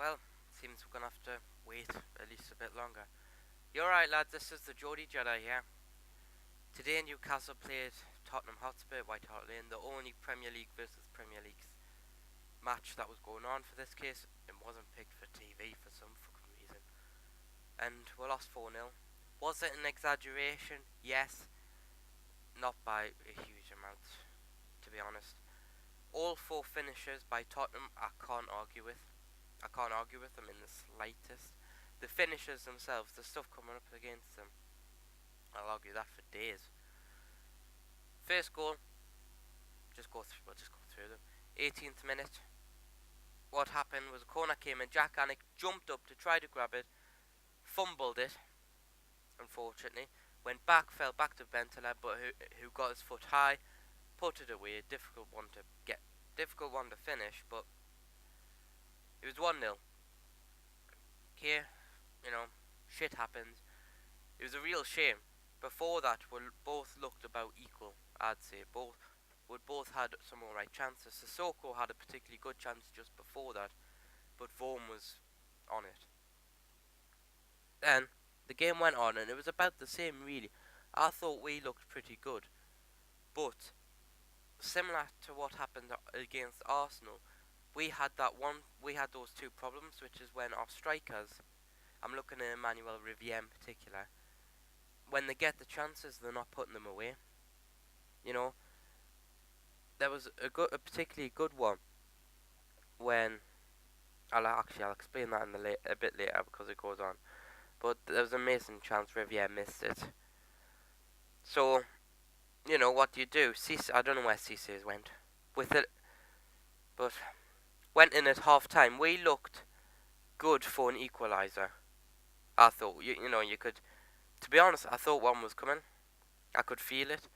Well, seems we're gonna have to wait at least a bit longer. You're right, lads. This is the GeordieJedi here. Today, Newcastle played Tottenham Hotspur at White Hart Lane, the only Premier League versus Premier League match that was going on for this case. It wasn't picked for TV for some fucking reason, and we lost 4-0. Was it an exaggeration? Yes, not by a huge amount, to be honest. All four finishes by Tottenham, I can't argue with. I can't argue with them in the slightest. The finishers themselves, the stuff coming up against them, I'll argue that for days. First goal, we'll just go through them. 18th minute. What happened was a corner came in. Jack Annick jumped up to try to grab it, fumbled it, unfortunately. Went back, fell back to Bentaleb, but who got his foot high, put it away. Difficult one to finish, but it was 1-0. Here, shit happens. It was a real shame. Before that, we both looked about equal, I'd say. We both had some alright chances. Sissoko had a particularly good chance just before that, but Vorm was on it. Then, the game went on, and it was about the same, really. I thought we looked pretty good, but similar to what happened against Arsenal, we had those two problems, which is when our strikers, I'm looking at Emmanuel Riviere in particular, when they get the chances, they're not putting them away. There was a particularly good one when I'll explain that a bit later because it goes on. But there was an amazing chance, Riviere missed it. So, what do you do? I don't know where Cisse went with it, but went in at half time. We looked good for an equaliser. I thought, you could, to be honest, I thought one was coming. I could feel it.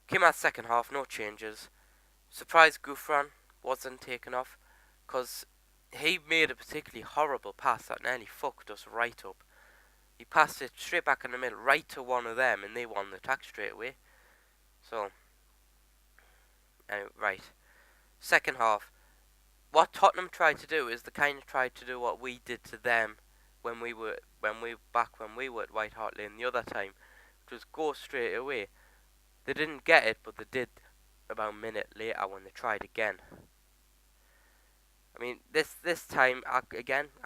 Came out second half, no changes. Surprised Gouffran wasn't taken off, because he made a particularly horrible pass that nearly fucked us right up. He passed it straight back in the middle, right to one of them, and they won the attack straight away. So, anyway, right. Second half. What Tottenham tried to do is they kind of tried to do what we did to them when we were at White Hart Lane the other time, which was go straight away. They didn't get it, but they did about a minute later when they tried again. I mean, this time, I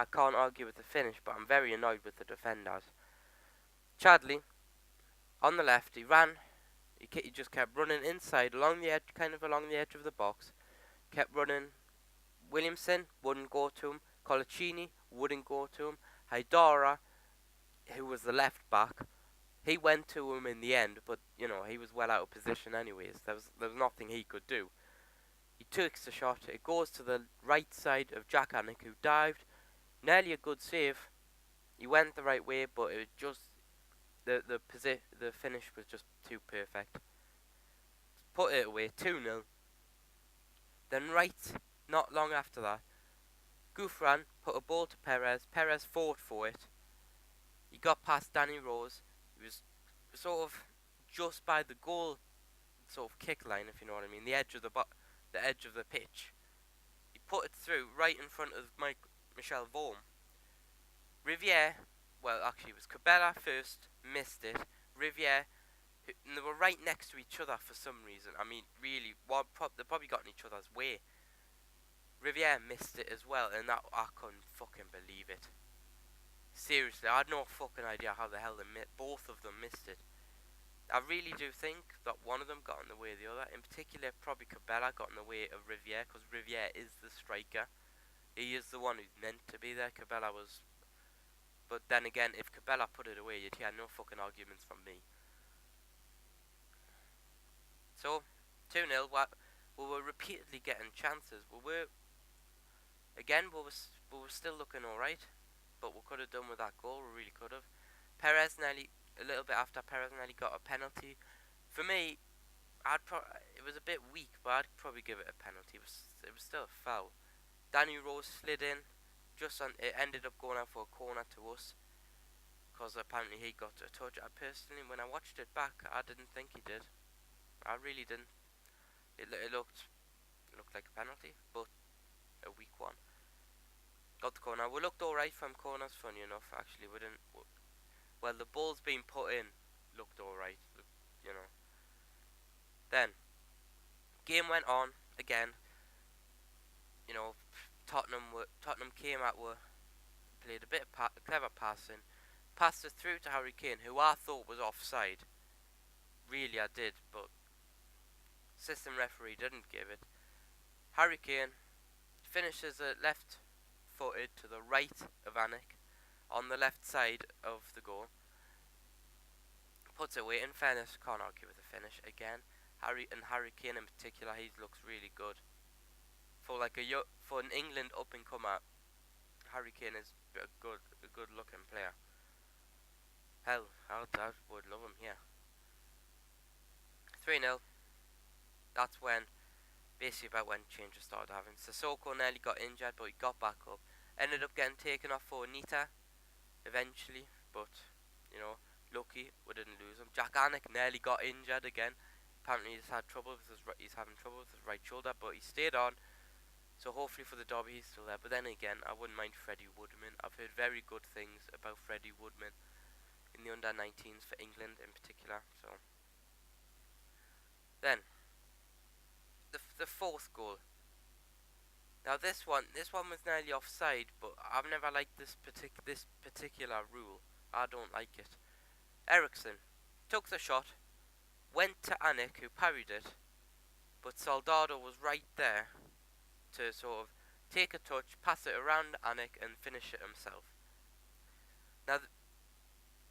can't argue with the finish, but I'm very annoyed with the defenders. Chadley, on the left, he ran. He just kept running inside, along the edge of the box. Kept running. Williamson wouldn't go to him. Colaccini wouldn't go to him. Haidara, who was the left back, he went to him in the end, but he was well out of position anyways. There was nothing he could do. He takes the shot. It goes to the right side of Jack Annick, who dived. Nearly a good save. He went the right way, but it was just the finish was just too perfect. Put it away, 2-0. Then not long after that, Gouffran put a ball to Perez. Perez fought for it. He got past Danny Rose. He was sort of just by the goal sort of kick line, if you know what I mean, the edge of the pitch. He put it through right in front of Michel Vorm. Riviere, well, actually it was Cabella first, missed it. Riviere, and they were right next to each other for some reason. I mean, really, they probably got in each other's way. Riviere missed it as well, and I couldn't fucking believe it. Seriously, I had no fucking idea how the hell both of them missed it. I really do think that one of them got in the way of the other. In particular, probably Cabella got in the way of Riviere, because Riviere is the striker. He is the one who's meant to be there. Cabella was... But then again, if Cabella put it away, you'd hear no fucking arguments from me. So, 2-0. We were repeatedly getting chances. We were still looking alright, but we could have done with that goal. We really could have. A little bit after Perez nearly got a penalty. For me, it was a bit weak, but I'd probably give it a penalty. It was still a foul. Danny Rose slid in. It ended up going out for a corner to us, because apparently he got a touch. Personally, when I watched it back, I didn't think he did. I really didn't. It looked like a penalty, but a weak one. got the corner. We looked alright from corners, funny enough, actually. We didn't. Well, the balls being put in looked alright, you know. Then, game went on again. You know, Tottenham came at us, played a bit of clever passing, passed it through to Harry Kane, who I thought was offside. Really, I did, but system referee didn't give it. Harry Kane finishes it left-footed to the right of Anik, on the left side of the goal. Puts it away. In fairness, can't argue with the finish again. Harry Kane in particular, he looks really good. For an England up and comer, Harry Kane is a good looking player. Hell, I would love him here. 3-0. That's when, basically about when changes started having. Sissoko nearly got injured, but he got back up. Ended up getting taken off for Anita eventually, but, you know, lucky we didn't lose him. Jack Anik nearly got injured again. Apparently he's having trouble with his right shoulder, but he stayed on. So hopefully for the derby he's still there. But then again, I wouldn't mind Freddie Woodman. I've heard very good things about Freddie Woodman in the under-19s for England in particular. So then the fourth goal. Now this one was nearly offside, but I've never liked this particular rule. I don't like it. Eriksson took the shot, went to Anik, who parried it, but Soldado was right there to sort of take a touch, pass it around Anik, and finish it himself. Now,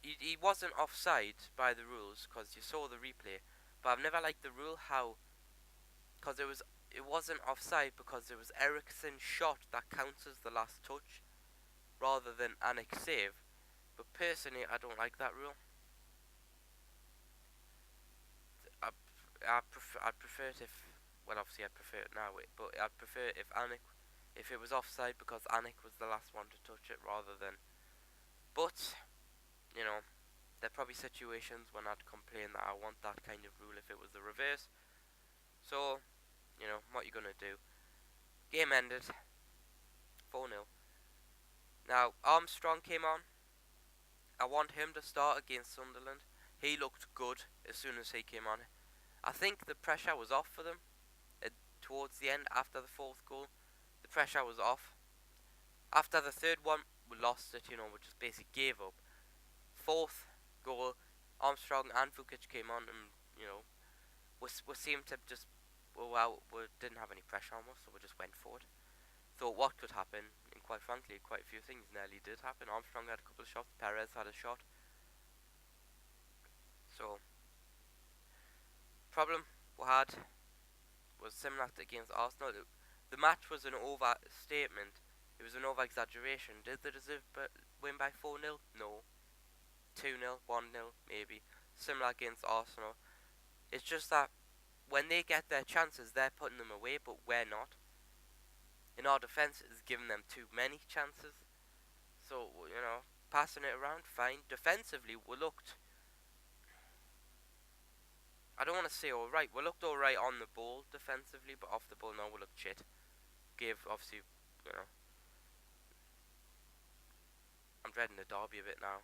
he wasn't offside by the rules, because you saw the replay, but I've never liked the rule because it wasn't offside because it was Eriksson's shot that counts as the last touch, rather than Anik's save. But personally, I don't like that rule. I'd prefer it if, well, obviously I'd prefer it now, but I'd prefer it if it was offside because Anik was the last one to touch it rather than, but, you know, there are probably situations when I'd complain that I want that kind of rule if it was the reverse. So, you know, what you gonna do? Game ended 4-0. Now, Armstrong came on. I want him to start against Sunderland. He looked good as soon as he came on. I think the pressure was off for them towards the end after the fourth goal. The pressure was off. After the third one, we lost it, you know, we just basically gave up. Fourth goal, Armstrong and Vukic came on, and, you know, we seemed to just, we didn't have any pressure on us, so we just went forward. Thought what could happen, and quite frankly, quite a few things nearly did happen. Armstrong had a couple of shots, Perez had a shot. So, problem we had was similar to against Arsenal. The match was an overstatement. It was an over-exaggeration. Did they deserve win by 4-0? No. 2-0, 1-0, maybe. Similar against Arsenal. It's just that when they get their chances, they're putting them away, but we're not. In our defence, it's given them too many chances. So, you know, passing it around, fine. Defensively, we looked, I don't want to say alright. We looked alright on the ball defensively, but off the ball, no, we looked shit. Obviously, you know, I'm dreading the derby a bit now.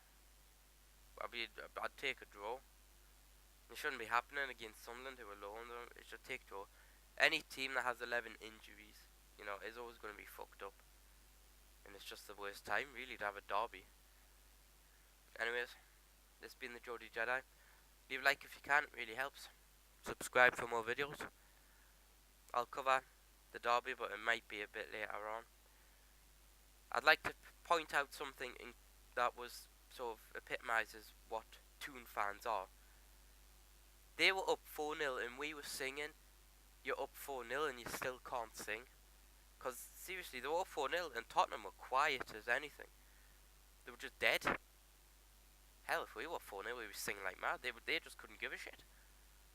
I'd take a draw. It shouldn't be happening against Sunderland, who are low on them. It should take a draw. Any team that has 11 injuries, you know, is always going to be fucked up. And it's just the worst time, really, to have a derby. Anyways, this has been the GeordieJedi. Leave a like if you can, it really helps. Subscribe for more videos. I'll cover the derby, but it might be a bit later on. I'd like to point out something that was sort of epitomises what Toon fans are. They were up 4-0 and we were singing. You're up 4-0 and you still can't sing. Because seriously, they were up 4-0 and Tottenham were quiet as anything. They were just dead. Hell, if we were 4-0, we were singing like mad. They just couldn't give a shit.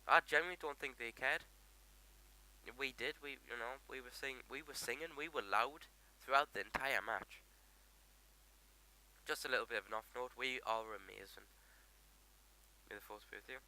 I genuinely don't think they cared. We did. We were singing. We were loud throughout the entire match. Just a little bit of an off note. We are amazing. May the force be with you.